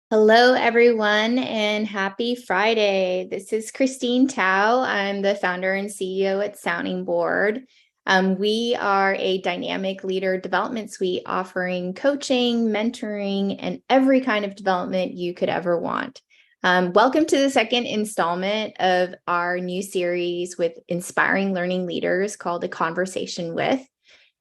Hello, everyone, and happy Friday. This is Christine Tao. I'm the founder and CEO at Sounding Board. We are a dynamic leader development suite offering coaching, mentoring, and every kind of development you could ever want. Welcome to the second installment of our new series with inspiring learning leaders called A Conversation With.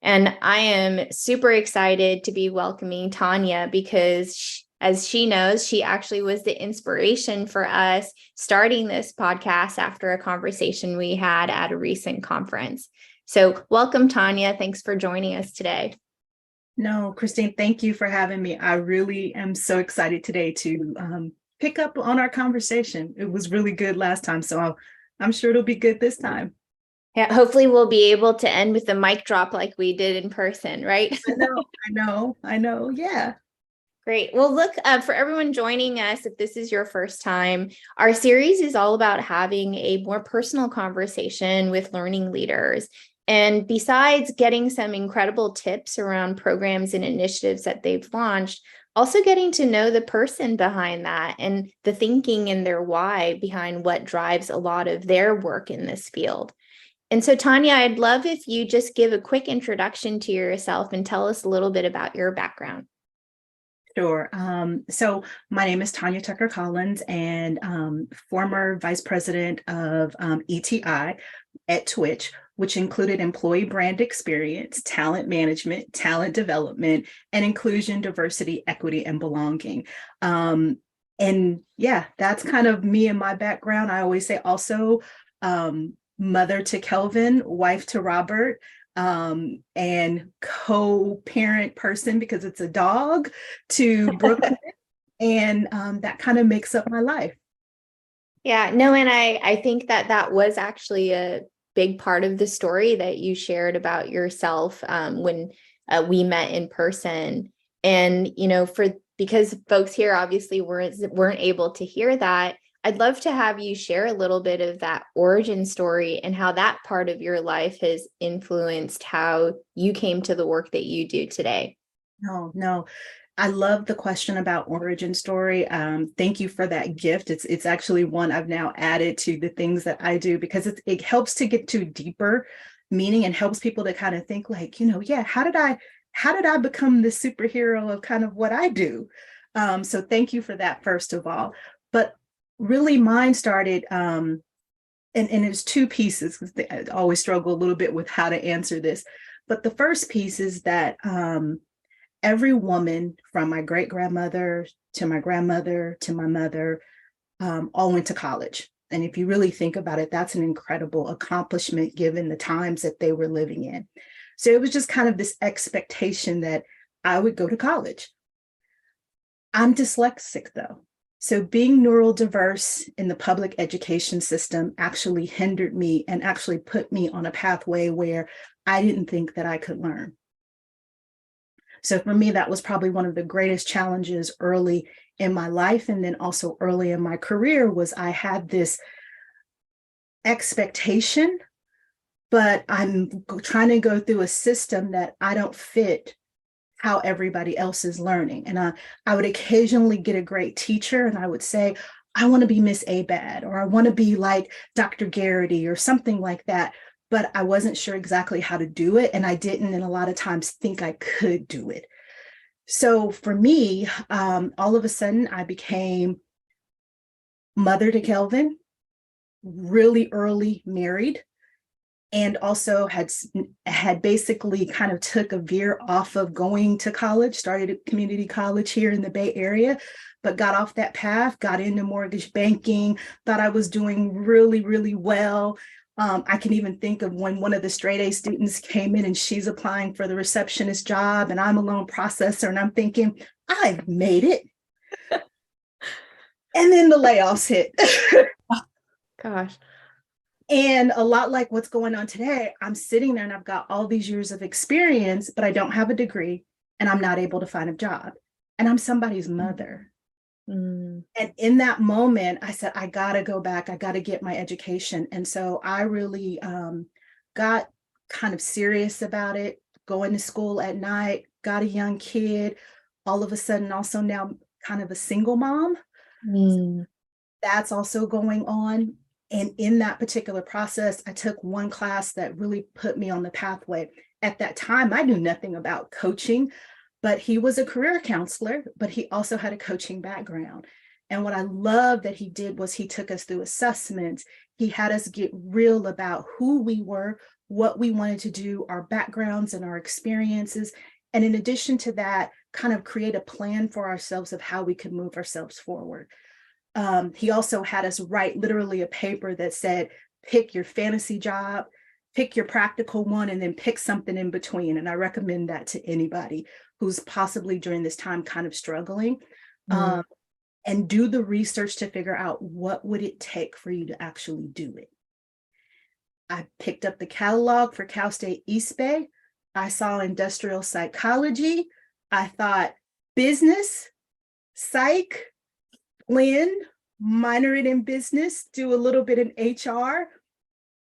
And I am super excited to be welcoming Tonya because as she knows, she actually was the inspiration for us starting this podcast after a conversation we had at a recent conference. So welcome, Tonya. Thanks for joining us today. No, Christine, thank you for having me. I really am so excited today to pick up on our conversation. It was really good last time, so I'm sure it'll be good this time. Yeah, hopefully we'll be able to end with a mic drop like we did in person, right? I know. Yeah. Great. Well, look, for everyone joining us, if this is your first time, our series is all about having a more personal conversation with learning leaders. And besides getting some incredible tips around programs and initiatives that they've launched, also getting to know the person behind that and the thinking and their why behind what drives a lot of their work in this field. And so, Tonya, I'd love if you just give a quick introduction to yourself and tell us a little bit about your background. Sure. So my name is Tonya Tucker Collins, and former vice president of ETI at Twitch, which included employee brand experience, talent management, talent development, and inclusion, diversity, equity, and belonging. And yeah, that's kind of me and my background. I always say also mother to Kelvin, wife to Robert, and co-parent person because it's a dog to Brooklyn. And that kind of makes up my life. Yeah, no, and I think that that was actually a big part of the story that you shared about yourself when we met in person. And, because folks here obviously weren't able to hear that, I'd love to have you share a little bit of that origin story and how that part of your life has influenced how you came to the work that you do today. No. I love the question about origin story. Thank you for that gift. It's actually one I've now added to the things that I do because it helps to get to deeper meaning and helps people to kind of think like, yeah, how did I become the superhero of kind of what I do? So thank you for that, first of all. But really mine started, and it's two pieces because I always struggle a little bit with how to answer this. But the first piece is that every woman from my great grandmother to my grandmother to my mother all went to college. And if you really think about it, that's an incredible accomplishment given the times that they were living in. So it was just kind of this expectation that I would go to college. I'm dyslexic though. So being neurodiverse in the public education system actually hindered me and actually put me on a pathway where I didn't think that I could learn. So for me, that was probably one of the greatest challenges early in my life. And then also early in my career was I had this expectation, but I'm trying to go through a system that I don't fit how everybody else is learning. And I would occasionally get a great teacher and I would say, I want to be Miss Abad, or I want to be like Dr. Garrity or something like that. But I wasn't sure exactly how to do it. And I didn't, and a lot of times think I could do it. So for me, all of a sudden I became mother to Kelvin, really early married, and also had basically kind of took a veer off of going to college, started a community college here in the Bay Area, but got off that path, got into mortgage banking, thought I was doing really, really well. I can even think of when one of the straight A students came in and she's applying for the receptionist job and I'm a loan processor and I'm thinking, I've made it. And then the layoffs hit. Gosh. And a lot like what's going on today, I'm sitting there and I've got all these years of experience, but I don't have a degree and I'm not able to find a job. And I'm somebody's mother. Mm. And in that moment, I said, I got to go back. I got to get my education. And so I really got kind of serious about it, going to school at night, got a young kid, all of a sudden also now kind of a single mom. Mm. That's also going on. And in that particular process, I took one class that really put me on the pathway. At that time, I knew nothing about coaching, but he was a career counselor, but he also had a coaching background. And what I love that he did was he took us through assessments. He had us get real about who we were, what we wanted to do, our backgrounds and our experiences. And in addition to that, kind of create a plan for ourselves of how we could move ourselves forward. He also had us write literally a paper that said, pick your fantasy job, pick your practical one, and then pick something in between. And I recommend that to anybody who's possibly during this time kind of struggling. Mm. And do the research to figure out what would it take for you to actually do it. I picked up the catalog for Cal State East Bay. I saw industrial psychology. I thought business, psych, blend, minor it in business, do a little bit in HR.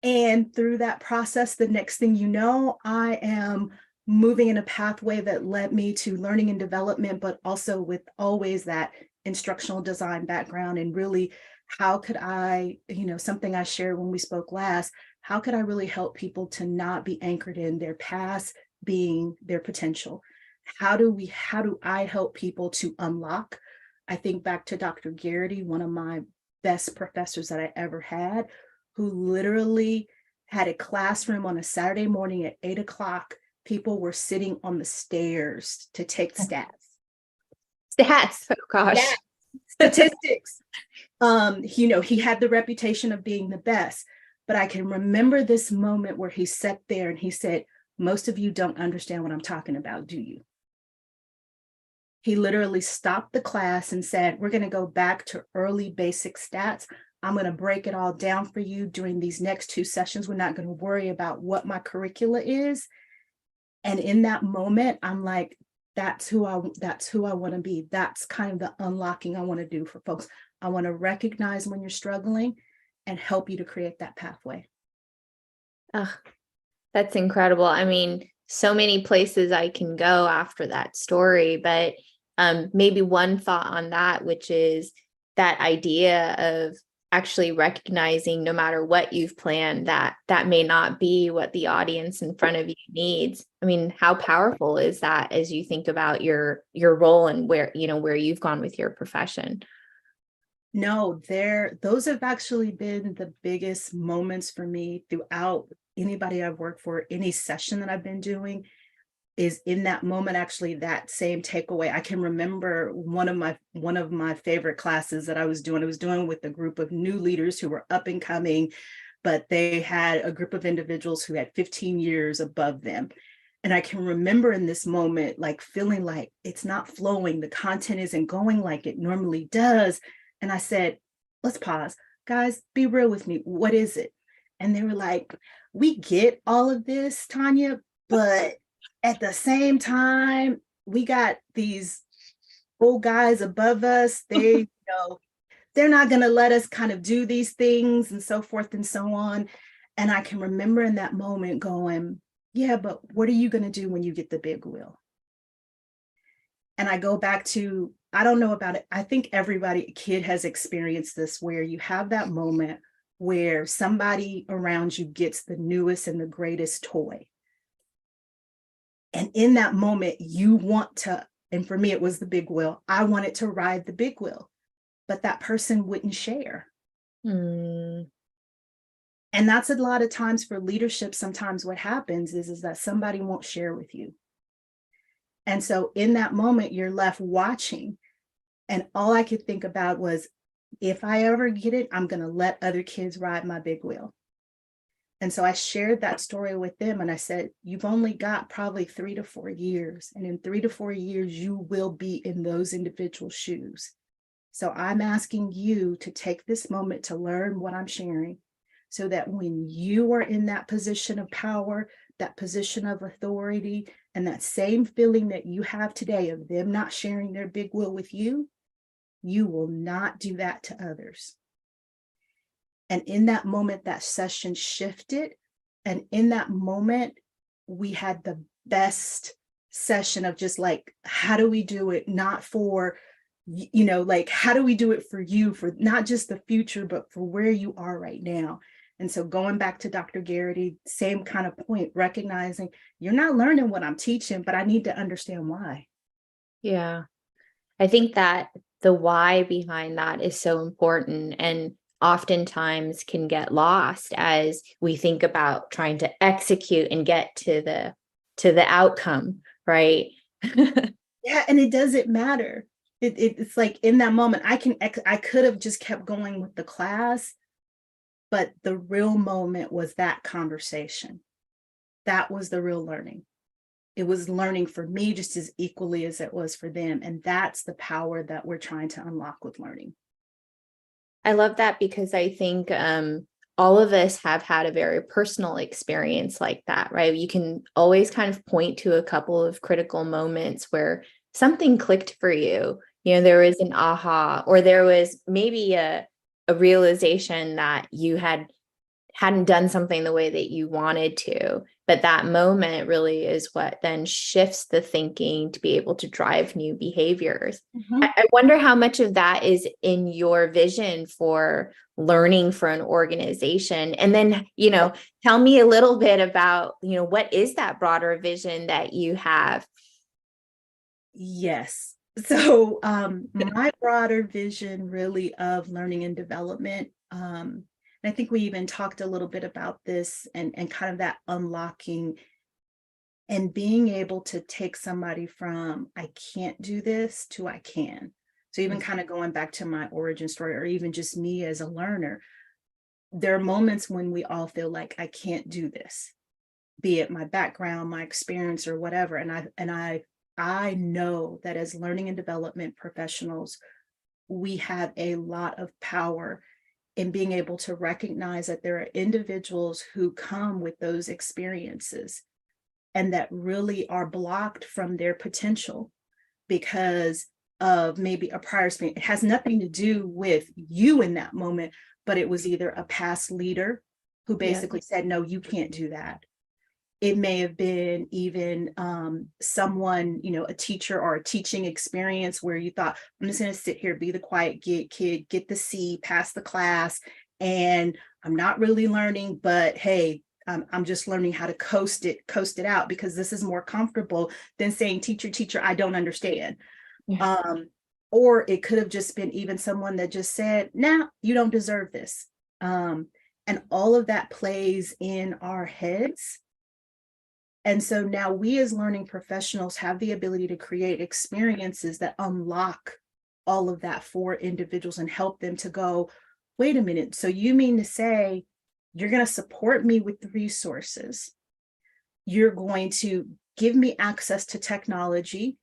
And through that process, the next thing you know, I am moving in a pathway that led me to learning and development, but also with always that instructional design background. And really, how could I, something I shared when we spoke last, how could I really help people to not be anchored in their past being their potential? How do I help people to unlock? I think back to Dr. Garrity, one of my best professors that I ever had, who literally had a classroom on a Saturday morning at 8 o'clock. People were sitting on the stairs to take stats. Stats. Oh gosh. Yeah. Statistics. He had the reputation of being the best, but I can remember this moment where he sat there and he said, most of you don't understand what I'm talking about, do you? He literally stopped the class and said, we're going to go back to early basic stats. I'm going to break it all down for you during these next 2 sessions. We're not going to worry about what my curricula is. And in that moment, I'm like, that's who I want to be. That's kind of the unlocking I want to do for folks. I want to recognize when you're struggling and help you to create that pathway. Oh, that's incredible. I mean, so many places I can go after that story, but maybe one thought on that, which is that idea of actually recognizing no matter what you've planned, that may not be what the audience in front of you needs. I mean, how powerful is that as you think about your role and where you've gone with your profession? No, those have actually been the biggest moments for me throughout anybody I've worked for, any session that I've been doing. Is in that moment, actually, that same takeaway. I can remember one of my favorite classes that I was doing with a group of new leaders who were up and coming, but they had a group of individuals who had 15 years above them. And I can remember in this moment, like feeling like it's not flowing, the content isn't going like it normally does. And I said, let's pause. Guys, be real with me. What is it? And they were like, we get all of this, Tonya, but at the same time, we got these old guys above us. They're not going to let us kind of do these things and so forth and so on. And I can remember in that moment going, yeah, but what are you going to do when you get the big wheel? And I go back to, I don't know about it. I think kid has experienced this, where you have that moment where somebody around you gets the newest and the greatest toy. And in that moment, you want to, and for me, it was the big wheel. I wanted to ride the big wheel, but that person wouldn't share. Mm. And that's a lot of times for leadership. Sometimes what happens is that somebody won't share with you. And so in that moment, you're left watching. And all I could think about was, if I ever get it, I'm going to let other kids ride my big wheel. And so I shared that story with them. And I said, you've only got probably 3 to 4 years. And in 3 to 4 years, you will be in those individual shoes. So I'm asking you to take this moment to learn what I'm sharing, so that when you are in that position of power, that position of authority, and that same feeling that you have today of them not sharing their big wheel with you, you will not do that to others. And in that moment, that session shifted. And in that moment, we had the best session of just like, how do we do it? Not for like, how do we do it for you, for not just the future, but for where you are right now? And so going back to Dr. Garrity, same kind of point, recognizing you're not learning what I'm teaching, but I need to understand why. Yeah. I think that the why behind that is so important and oftentimes can get lost as we think about trying to execute and get to the outcome, right? Yeah, and it doesn't matter. It's like in that moment, I could have just kept going with the class, but the real moment was that conversation. That was the real learning. It was learning for me just as equally as it was for them. And that's the power that we're trying to unlock with learning. I love that because I think all of us have had a very personal experience like that, right? You can always kind of point to a couple of critical moments where something clicked for you. You know, there was an aha, or there was maybe a realization that you hadn't done something the way that you wanted to. But that moment really is what then shifts the thinking to be able to drive new behaviors. Mhm. I wonder how much of that is in your vision for learning for an organization. And then, tell me a little bit about, what is that broader vision that you have? Yes. So my broader vision really of learning and development, and I think we even talked a little bit about this, and kind of that unlocking and being able to take somebody from I can't do this to I can. So even kind of going back to my origin story, or even just me as a learner, there are moments when we all feel like I can't do this, be it my background, my experience, or whatever. And I know that as learning and development professionals, we have a lot of power in being able to recognize that there are individuals who come with those experiences and that really are blocked from their potential because of maybe a prior experience. It has nothing to do with you in that moment, but it was either a past leader who Yeah. basically said, no, you can't do that. It may have been even someone, a teacher or a teaching experience where you thought, I'm just going to sit here, be the quiet kid, get the C, pass the class, and I'm not really learning, but hey, I'm just learning how to coast it out because this is more comfortable than saying, teacher, I don't understand. Yeah. Um, or it could have just been even someone that just said, nah, you don't deserve this. And all of that plays in our heads. And so now we as learning professionals have the ability to create experiences that unlock all of that for individuals and help them to go, wait a minute. So you mean to say you're going to support me with the resources? You're going to give me access to technology,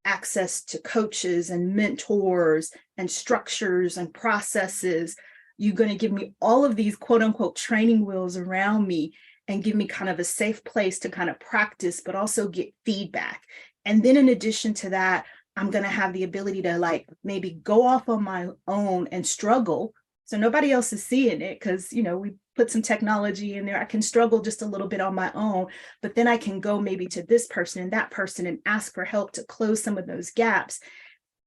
access to coaches and mentors and structures and processes. You're going to give me all of these quote unquote training wheels around me and give me kind of a safe place to kind of practice, but also get feedback. And then in addition to that, I'm going to have the ability to like maybe go off on my own and struggle. So nobody else is seeing it because, we put some technology in there. I can struggle just a little bit on my own, but then I can go maybe to this person and that person and ask for help to close some of those gaps.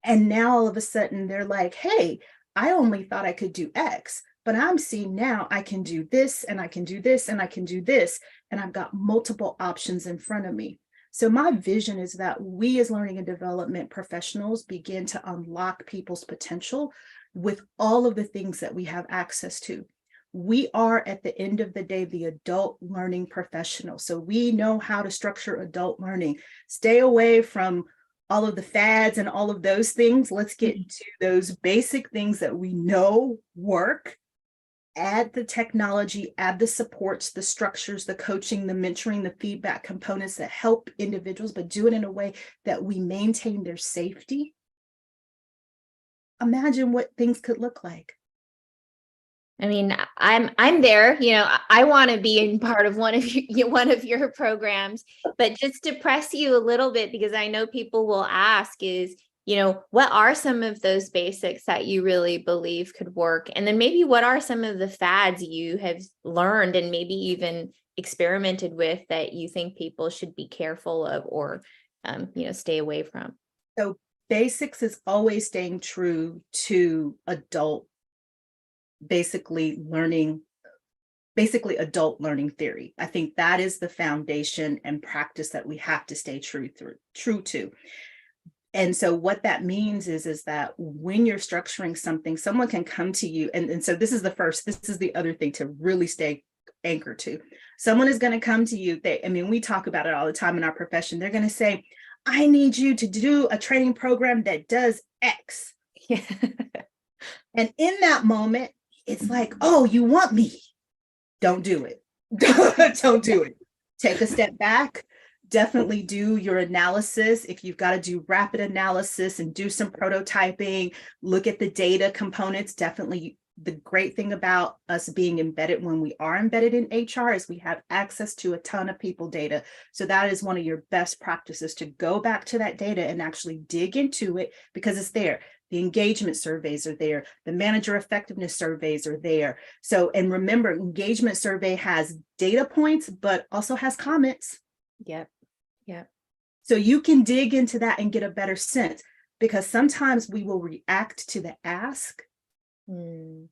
And now all of a sudden they're like, hey, I only thought I could do X, but I'm seeing now I can do this and I can do this and I can do this. And I've got multiple options in front of me. So my vision is that we as learning and development professionals begin to unlock people's potential with all of the things that we have access to. We are at the end of the day, the adult learning professional. So we know how to structure adult learning. Stay away from all of the fads and all of those things. Let's get to those basic things that we know work. Add the technology, add the supports, the structures, the coaching, the mentoring, the feedback components that help individuals, but do it in a way that we maintain their safety. Imagine what things could look like. I mean, I'm there, I want to be in part of one of your programs, but just to press you a little bit, because I know people will ask is, what are some of those basics that you really believe could work? And then maybe what are some of the fads you have learned and maybe even experimented with that you think people should be careful of or, stay away from? So basics is always staying true to adult, basically adult learning theory. I think that is the foundation and practice that we have to stay true to. And so what that means is that when you're structuring something, someone can come to you. And so this is the other thing to really stay anchored to. Someone is going to come to you. We talk about it all the time in our profession. They're going to say, I need you to do a training program that does X. Yeah. And in that moment, it's like, oh, you want me? Don't do it. Don't do it. Take a step back. Definitely do your analysis. If you've got to do rapid analysis and do some prototyping, look at the data components. Definitely, the great thing about us being embedded when we are embedded in HR is we have access to a ton of people data. So that is one of your best practices, to go back to that data and actually dig into it, because it's there. The engagement surveys are there. The manager effectiveness surveys are there. So, and remember, engagement survey has data points, but also has comments. Yep. Yep. So you can dig into that and get a better sense, because sometimes we will react to the ask. And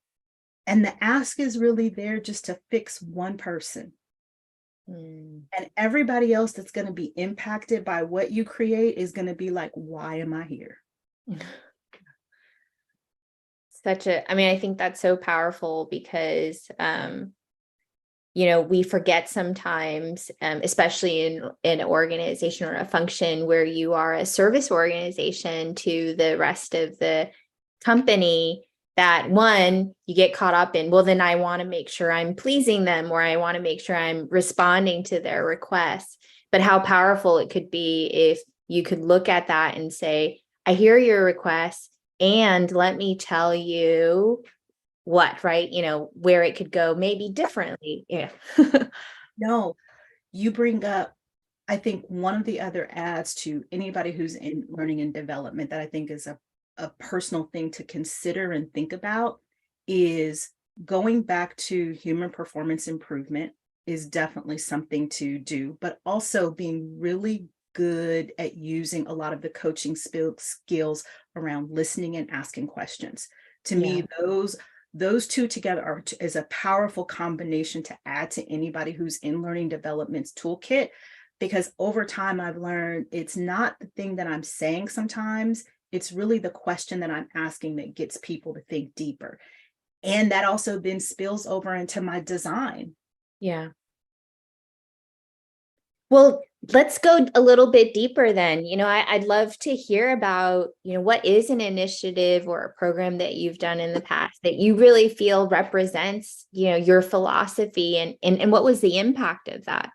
the ask is really there just to fix one person. And everybody else that's going to be impacted by what you create is going to be like, why am I here? I think that's so powerful, because we forget sometimes, especially in an organization or a function where you are a service organization to the rest of the company, that one, you get caught up in, well, then I want to make sure I'm pleasing them, or I want to make sure I'm responding to their requests. But how powerful it could be if you could look at that and say, I hear your requests, and let me tell you what, right? Where it could go maybe differently. Yeah. No, you bring up, I think one of the other adds to anybody who's in learning and development that I think is a personal thing to consider and think about, is going back to human performance improvement is definitely something to do, but also being really good at using a lot of the coaching skills around listening and asking questions. To me, those two together is a powerful combination to add to anybody who's in learning development's toolkit, because over time I've learned it's not the thing that I'm saying sometimes, it's really the question that I'm asking that gets people to think deeper. And that also then spills over into my design. Yeah. Well, let's go a little bit deeper then. I'd love to hear about, what is an initiative or a program that you've done in the past that you really feel represents, your philosophy, and what was the impact of that?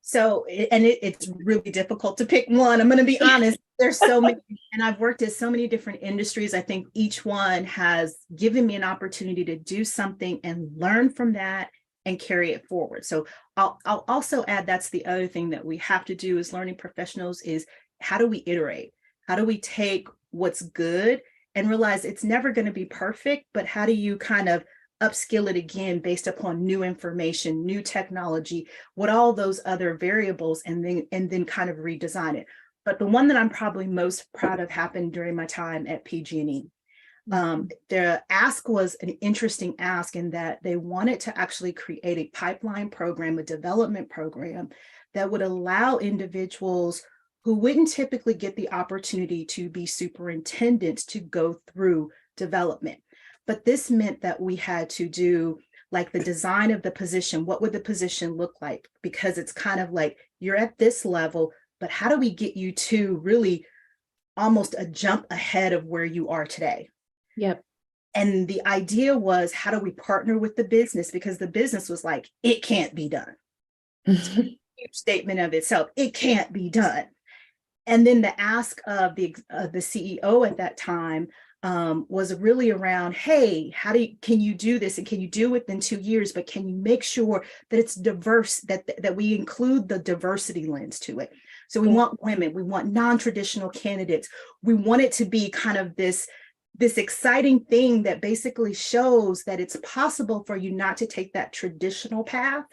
So, it's really difficult to pick one. I'm going to be honest. There's so many, and I've worked in so many different industries. I think each one has given me an opportunity to do something and learn from that and carry it forward. So I'll also add, that's the other thing that we have to do as learning professionals, is how do we iterate? How do we take what's good and realize it's never going to be perfect, but how do you kind of upskill it again based upon new information, new technology, what all those other variables, and then kind of redesign it. But the one that I'm probably most proud of happened during my time at PG&E. The ask was an interesting ask in that they wanted to actually create a pipeline program, a development program that would allow individuals who wouldn't typically get the opportunity to be superintendents to go through development. But this meant that we had to do like the design of the position. What would the position look like? Because it's kind of like, you're at this level, but how do we get you to really almost a jump ahead of where you are today? Yep. And the idea was, how do we partner with the business? Because the business was like, it can't be done. Huge statement of itself. It can't be done. And then the ask of the CEO at that time was really around, hey, can you do this? And can you do it within 2 years? But can you make sure that it's diverse, that we include the diversity lens to it? So we want women, we want non-traditional candidates. We want it to be kind of this exciting thing that basically shows that it's possible for you not to take that traditional path.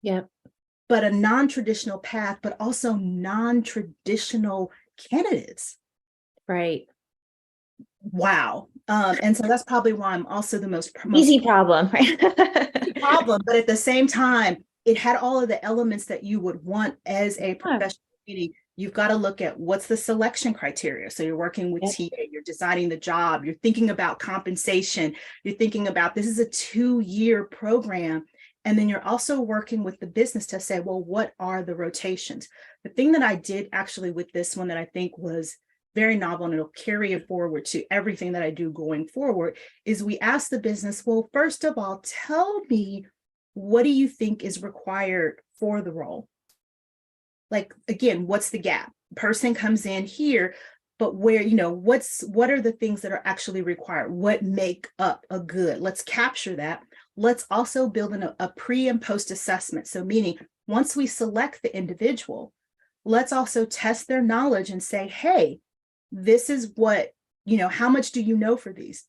Yep. But a non-traditional path, but also non-traditional candidates. Right. Wow. And so that's probably why I'm also the most Easy problem, right? problem, but at the same time, it had all of the elements that you would want as a Yeah. professional meeting. You've got to look at what's the selection criteria. So you're working with Yep. TA, you're designing the job, you're thinking about compensation, you're thinking about this is a 2-year program. And then you're also working with the business to say, well, what are the rotations? The thing that I did actually with this one that I think was very novel, and it'll carry it forward to everything that I do going forward, is we ask the business, well, first of all, tell me, what do you think is required for the role? Like, again, what's the gap? Person comes in here, but where, what are the things that are actually required? What make up a good? Let's capture that. Let's also build in a pre and post assessment. So meaning once we select the individual, let's also test their knowledge and say, hey, this is what, how much do you know for these?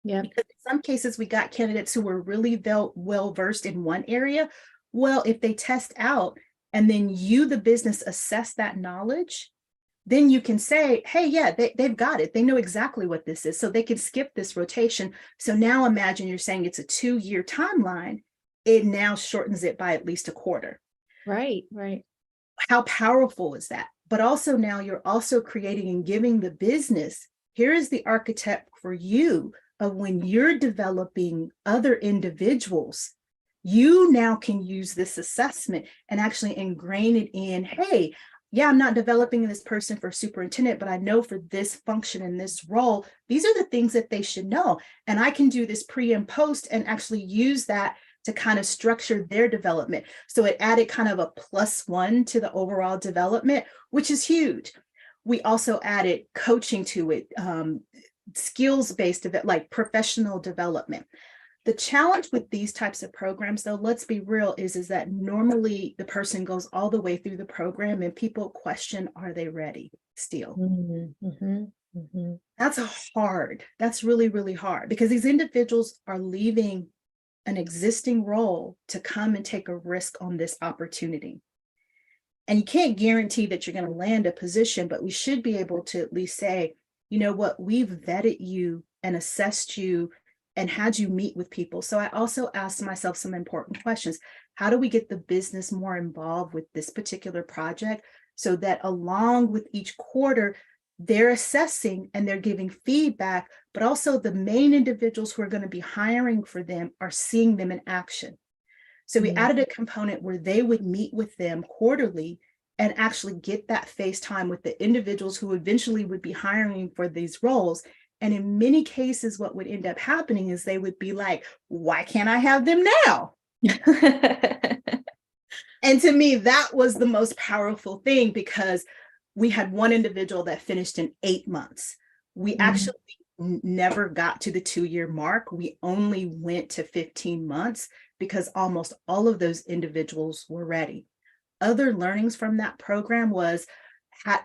Yep. Because in some cases, we got candidates who were really well versed in one area. Well, if they test out and then you, the business, assess that knowledge, then you can say, hey, yeah, they've got it. They know exactly what this is. So they can skip this rotation. So now imagine you're saying it's a 2-year timeline. It now shortens it by at least a quarter. Right. Right. How powerful is that? But also now you're also creating and giving the business, here is the architect for you of when you're developing other individuals, you now can use this assessment and actually ingrain it in, hey, yeah, I'm not developing this person for superintendent, but I know for this function in this role, these are the things that they should know. And I can do this pre and post and actually use that to kind of structure their development. So it added kind of a +1 to the overall development, which is huge. We also added coaching to it, skills-based, like professional development. The challenge with these types of programs, though, let's be real, is that normally the person goes all the way through the program and people question, are they ready still? Mm-hmm. Mm-hmm. That's hard. That's really, really hard because these individuals are leaving an existing role to come and take a risk on this opportunity. And you can't guarantee that you're going to land a position, but we should be able to at least say, you know what, we've vetted you and assessed you and had you meet with people. So I also asked myself some important questions. How do we get the business more involved with this particular project so that along with each quarter, they're assessing and they're giving feedback, but also the main individuals who are going to be hiring for them are seeing them in action. So we added a component where they would meet with them quarterly and actually get that face time with the individuals who eventually would be hiring for these roles. And in many cases, what would end up happening is they would be like, why can't I have them now? And to me, that was the most powerful thing because we had one individual that finished in 8 months. We actually never got to the 2-year mark. We only went to 15 months because almost all of those individuals were ready. Other learnings from that program was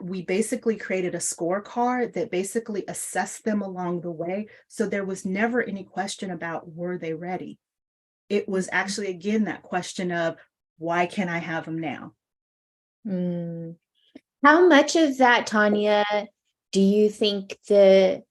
we basically created a scorecard that basically assessed them along the way. So there was never any question about were they ready. It was actually, again, that question of why can't I have them now? How much of that, Tonya, do you think the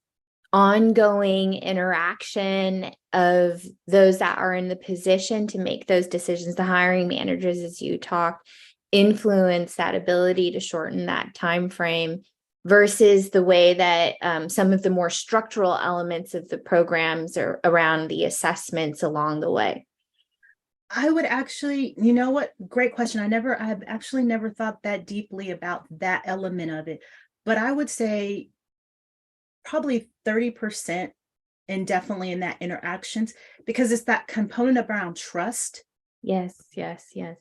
ongoing interaction of those that are in the position to make those decisions, the hiring managers, as you talked, influence that ability to shorten that time frame versus the way that some of the more structural elements of the programs are around the assessments along the way? I would actually, what? Great question. I've actually never thought that deeply about that element of it, but I would say probably 30% and definitely in that interactions because it's that component around trust. Yes, yes, yes.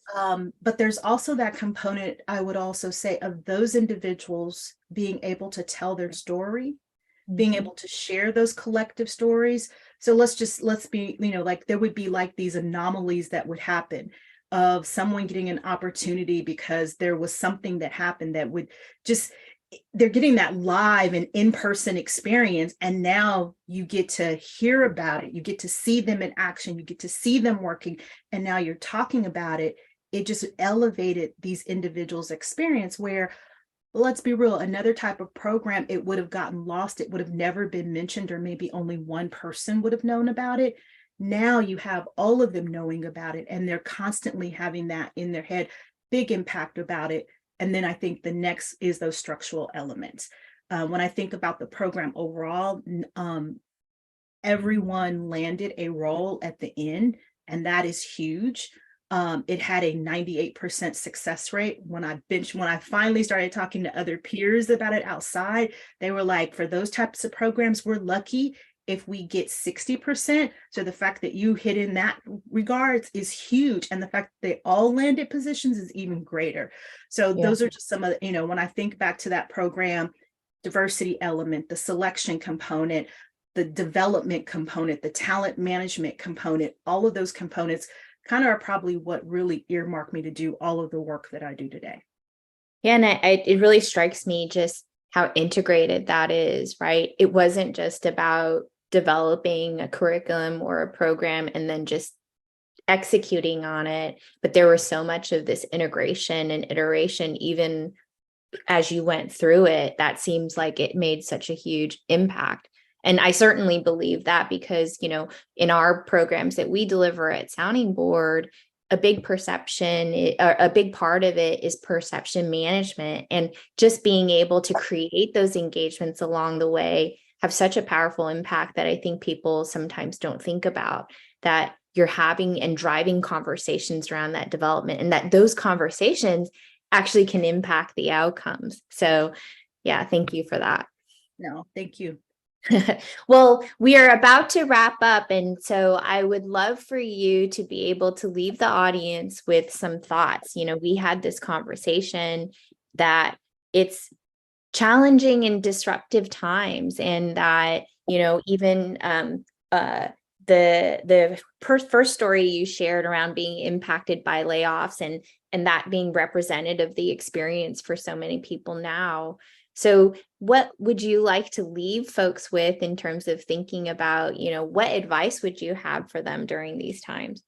But there's also that component, I would also say, of those individuals being able to tell their story, being able to share those collective stories. So let's be, like there would be like these anomalies that would happen of someone getting an opportunity because there was something that happened that would just, they're getting that live and in-person experience. And now you get to hear about it. You get to see them in action. You get to see them working. And now you're talking about it. It just elevated these individuals' experience where, let's be real, another type of program, it would have gotten lost. It would have never been mentioned, or maybe only one person would have known about it. Now you have all of them knowing about it, and they're constantly having that in their head, big impact about it. And then I think the next is those structural elements. When I think about the program overall, everyone landed a role at the end, and that is huge. It had a 98% success rate. When I finally started talking to other peers about it outside, they were like, for those types of programs, we're lucky if we get 60%. So the fact that you hit in that regards is huge. And the fact that they all landed positions is even greater. So those are just some of the, when I think back to that program, diversity element, the selection component, the development component, the talent management component, all of those components kind of are probably what really earmarked me to do all of the work that I do today. Yeah, and it really strikes me just how integrated that is, right? It wasn't just about developing a curriculum or a program and then just executing on it, but there was so much of this integration and iteration, even as you went through it, that seems like it made such a huge impact. And I certainly believe that because, in our programs that we deliver at Sounding Board, a big a big part of it is perception management, and just being able to create those engagements along the way have such a powerful impact that I think people sometimes don't think about, that you're having and driving conversations around that development, and that those conversations actually can impact the outcomes. So yeah, thank you for that. No, thank you. Well, we are about to wrap up, and so I would love for you to be able to leave the audience with some thoughts. We had this conversation that it's challenging and disruptive times, and that, even the first story you shared around being impacted by layoffs, and that being representative of the experience for so many people now. So what would you like to leave folks with in terms of thinking about, what advice would you have for them during these times?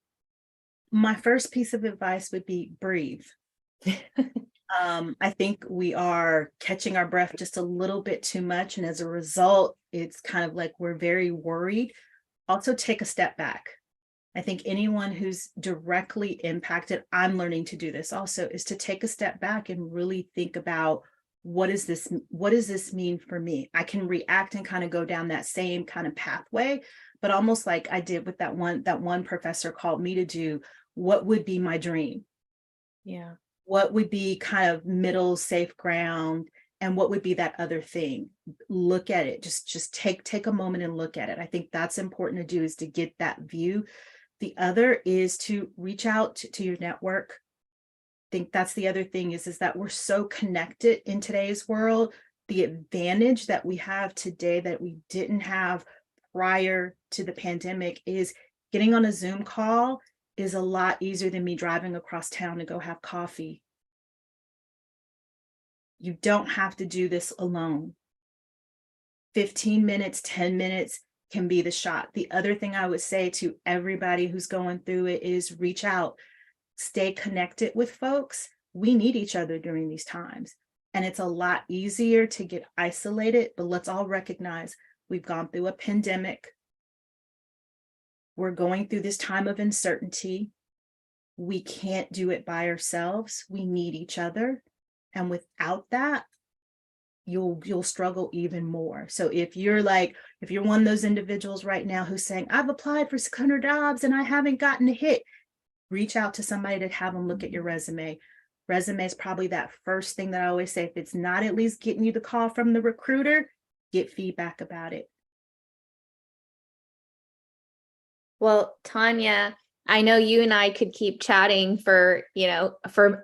My first piece of advice would be breathe. I think we are catching our breath just a little bit too much. And as a result, it's kind of like we're very worried. Also, take a step back. I think anyone who's directly impacted, I'm learning to do this also, is to take a step back and really think about, what does this mean for me? I can react and kind of go down that same kind of pathway, but almost like I did with that one professor called me to do, what would be my dream? Yeah. What would be kind of middle safe ground, and what would be that other thing? Look at it. Just take a moment and look at it. I think that's important to do, is to get that view. The other is to reach out to your network. I think that's the other thing, is that we're so connected in today's world. The advantage that we have today that we didn't have prior to the pandemic is getting on a Zoom call is a lot easier than me driving across town to go have coffee. You don't have to do this alone. 15 minutes, 10 minutes can be the shot. The other thing I would say to everybody who's going through it is reach out, stay connected with folks. We need each other during these times. And it's a lot easier to get isolated, but let's all recognize we've gone through a pandemic. We're going through this time of uncertainty. We can't do it by ourselves. We need each other. And without that, you'll struggle even more. So if you're one of those individuals right now who's saying, I've applied for 600 jobs and I haven't gotten a hit, reach out to somebody to have them look at your resume. Resume is probably that first thing that I always say. If it's not at least getting you the call from the recruiter, get feedback about it. Well, Tonya, I know you and I could keep chatting for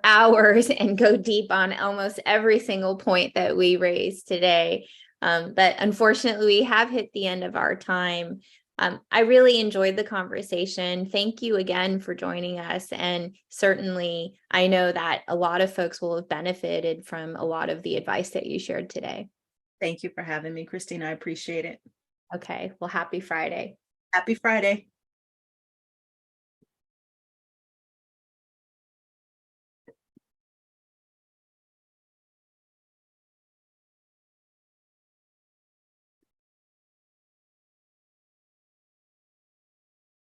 hours and go deep on almost every single point that we raised today. But unfortunately, we have hit the end of our time. I really enjoyed the conversation. Thank you again for joining us. And certainly, I know that a lot of folks will have benefited from a lot of the advice that you shared today. Thank you for having me, Christine. I appreciate it. Okay. Well, happy Friday. Happy Friday.